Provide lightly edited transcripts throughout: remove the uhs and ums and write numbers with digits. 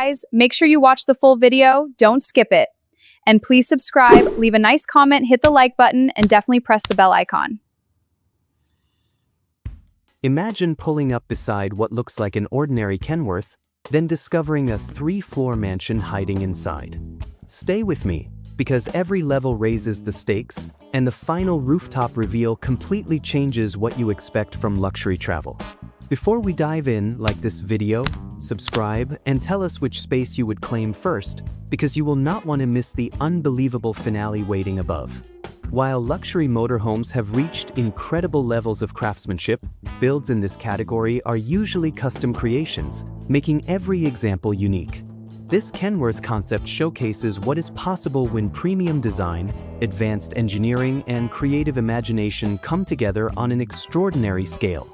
guys, make sure you watch the full video, don't skip it. And please subscribe, leave a nice comment, hit the like button, and definitely press the bell icon. Imagine pulling up beside what looks like an ordinary Kenworth, then discovering a 3-floor mansion hiding inside. Stay with me, because every level raises the stakes, and the final rooftop reveal completely changes what you expect from luxury travel. Before we dive in, like this video, subscribe, and tell us which space you would claim first, because you will not want to miss the unbelievable finale waiting above. While luxury motorhomes have reached incredible levels of craftsmanship, builds in this category are usually custom creations, making every example unique. This Kenworth concept showcases what is possible when premium design, advanced engineering, and creative imagination come together on an extraordinary scale.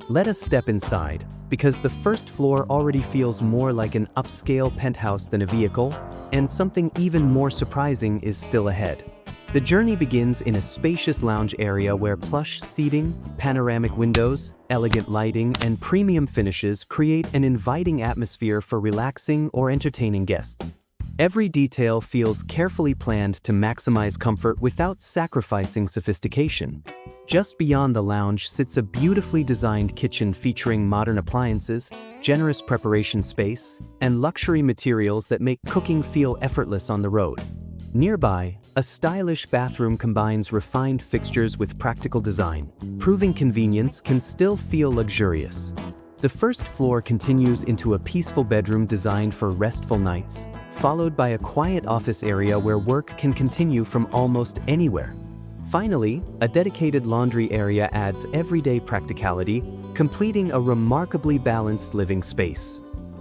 Let us step inside, because the first floor already feels more like an upscale penthouse than a vehicle, and something even more surprising is still ahead. The journey begins in a spacious lounge area where plush seating, panoramic windows, elegant lighting, and premium finishes create an inviting atmosphere for relaxing or entertaining guests. Every detail feels carefully planned to maximize comfort without sacrificing sophistication. Just beyond the lounge sits a beautifully designed kitchen featuring modern appliances, generous preparation space, and luxury materials that make cooking feel effortless on the road. Nearby, a stylish bathroom combines refined fixtures with practical design, proving convenience can still feel luxurious. The first floor continues into a peaceful bedroom designed for restful nights, followed by a quiet office area where work can continue from almost anywhere. Finally, a dedicated laundry area adds everyday practicality, completing a remarkably balanced living space.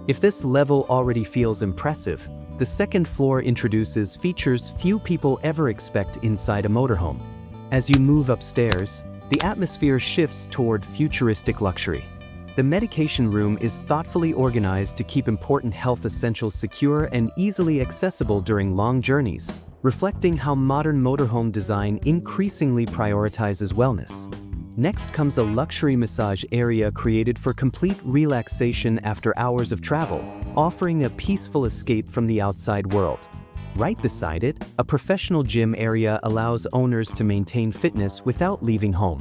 If this level already feels impressive, the second floor introduces features few people ever expect inside a motorhome. As you move upstairs, the atmosphere shifts toward futuristic luxury. The medication room is thoughtfully organized to keep important health essentials secure and easily accessible during long journeys, reflecting how modern motorhome design increasingly prioritizes wellness. Next comes a luxury massage area created for complete relaxation after hours of travel, offering a peaceful escape from the outside world. Right beside it, a professional gym area allows owners to maintain fitness without leaving home.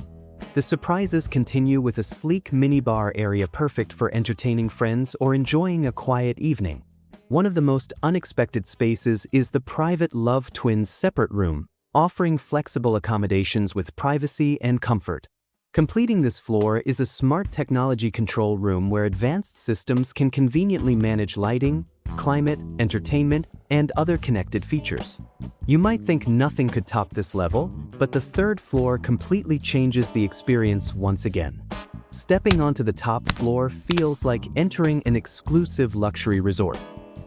The surprises continue with a sleek minibar area perfect for entertaining friends or enjoying a quiet evening. One of the most unexpected spaces is the private Love Twins separate room, offering flexible accommodations with privacy and comfort. Completing this floor is a smart technology control room where advanced systems can conveniently manage lighting, climate, entertainment, and other connected features. You might think nothing could top this level, but the third floor completely changes the experience once again. Stepping onto the top floor feels like entering an exclusive luxury resort.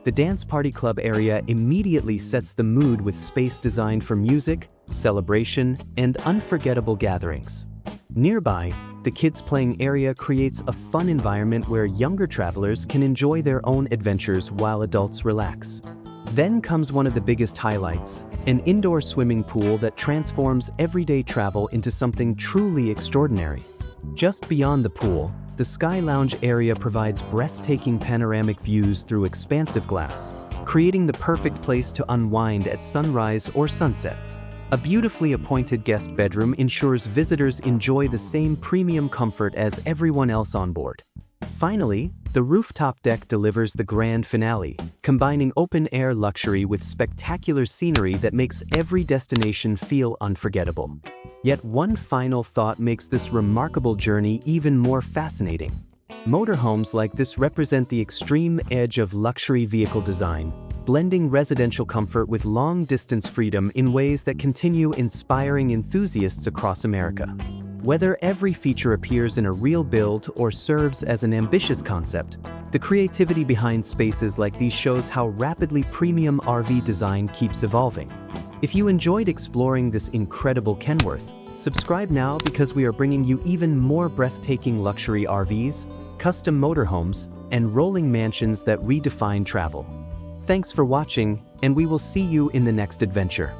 The dance party club area immediately sets the mood with space designed for music, celebration, and unforgettable gatherings. Nearby, the kids playing area creates a fun environment where younger travelers can enjoy their own adventures while adults relax. Then comes one of the biggest highlights, an indoor swimming pool that transforms everyday travel into something truly extraordinary. Just beyond the pool, the Sky Lounge area provides breathtaking panoramic views through expansive glass, creating the perfect place to unwind at sunrise or sunset. A beautifully appointed guest bedroom ensures visitors enjoy the same premium comfort as everyone else on board. Finally, the rooftop deck delivers the grand finale, combining open-air luxury with spectacular scenery that makes every destination feel unforgettable. Yet one final thought makes this remarkable journey even more fascinating. Motorhomes like this represent the extreme edge of luxury vehicle design, blending residential comfort with long-distance freedom in ways that continue inspiring enthusiasts across America. Whether every feature appears in a real build or serves as an ambitious concept, the creativity behind spaces like these shows how rapidly premium RV design keeps evolving. If you enjoyed exploring this incredible Kenworth, subscribe now because we are bringing you even more breathtaking luxury RVs, custom motorhomes, and rolling mansions that redefine travel. Thanks for watching, and we will see you in the next adventure.